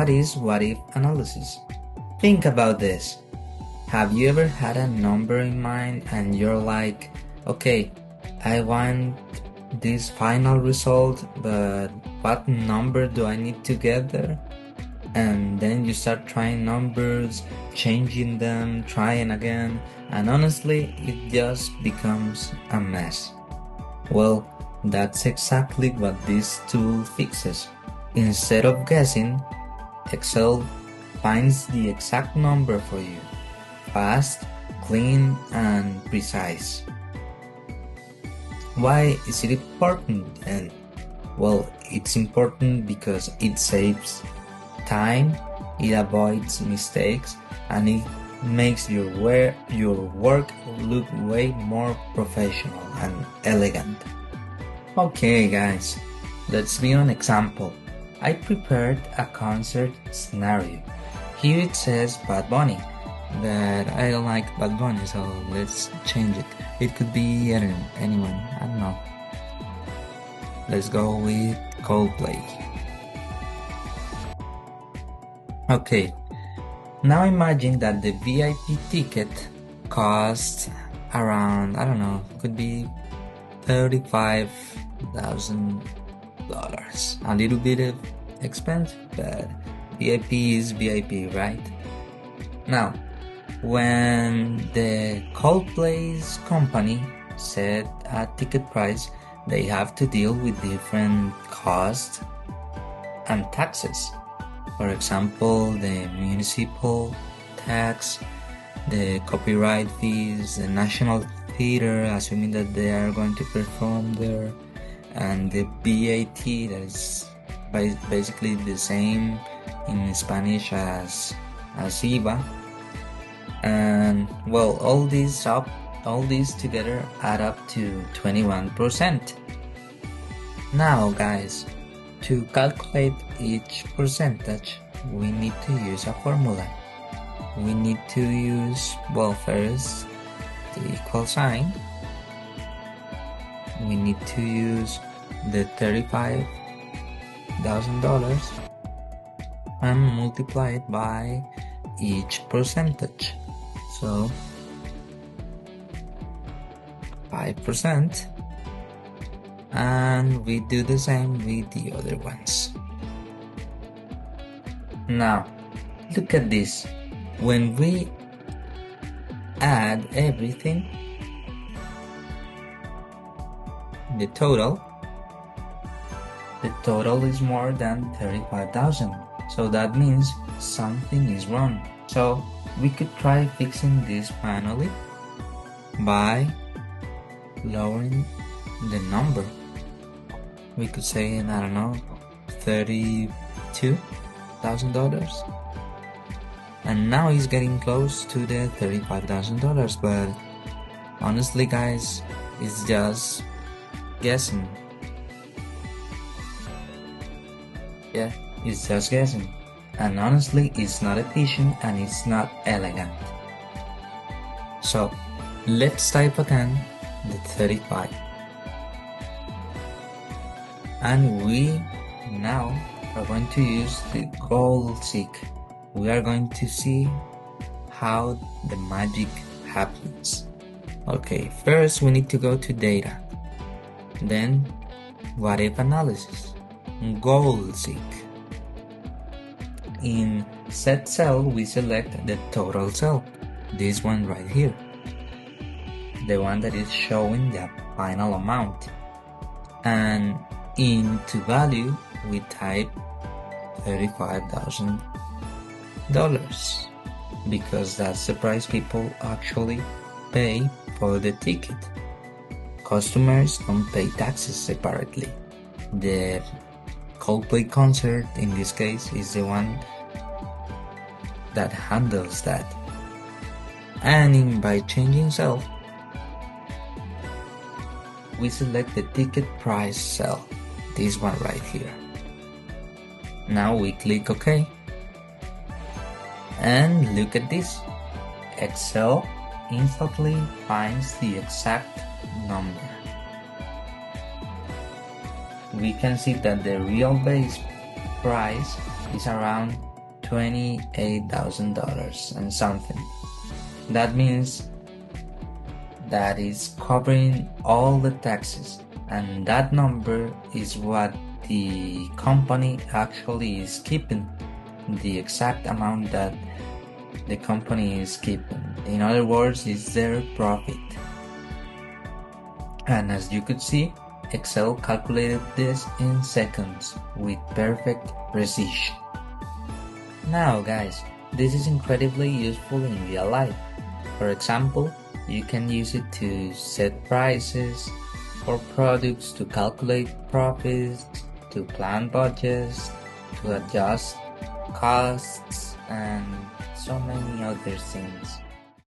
what is what-if analysis? Think about this. Have you ever had a number in mind and you're like, okay, I want this final result, but what number do I need to get there? And then you start trying numbers, changing them, trying again, and honestly, it just becomes a mess. Well, that's exactly what this tool fixes. Instead of guessing, Excel finds the exact number for you. Fast, clean, and precise. Why is it important then? Well, it's important because it saves time, it avoids mistakes, and it makes your work look way more professional and elegant. Okay guys, let's be an example. I prepared a concert scenario. Here it says Bad Bunny, but I don't like Bad Bunny, so let's change it. It could be, I don't know, anyone, I don't know. Let's go with Coldplay. Okay, now imagine that the VIP ticket costs around, I don't know, could be $35,000. A little bit of expensive, but VIP is VIP, right? Now, when the Coldplay's company set a ticket price, they have to deal with different costs and taxes. For example, the municipal tax, the copyright fees, the national theater, assuming that they are going to perform there, and the VAT, that is basically the same in Spanish as IVA. And well, all these together add up to 21%. Now guys, to calculate each percentage, we need to use a formula. We need to use, well, first the equal sign. We need to use the $35,000 and multiply it by each percentage. So 5%, and we do the same with the other ones. Now look at this. When we add everything, the total is more than 35,000. So that means something is wrong. So we could try fixing this manually by lowering the number. We could say, I don't know, $32,000. And now he's getting close to the $35,000, but honestly guys, it's just guessing. Yeah, it's just guessing. And honestly, it's not efficient and it's not elegant. So let's type again the 35. And we now are going to use the goal seek. We are going to see how the magic happens. Okay, first we need to go to data, then what if analysis, goal seek. In set cell, we select the total cell, this one right here, the one that is showing the final amount, and into value we type $35,000 because that's the price people actually pay for the ticket. Customers don't pay taxes separately. The Coldplay concert in this case is the one that handles that. And by changing cell, we select the ticket price cell, this one right here. Now we click OK. And look at this. Excel instantly finds the exact number. We can see that the real base price is around $28,000 and something. That means that is covering all the taxes, and that number is what the company actually is keeping, the exact amount that the company is keeping. In other words, it's their profit. And as you could see, Excel calculated this in seconds with perfect precision. Now guys, this is incredibly useful in real life. For example, you can use it to set prices for products, to calculate profits, to plan budgets, to adjust costs, and so many other things.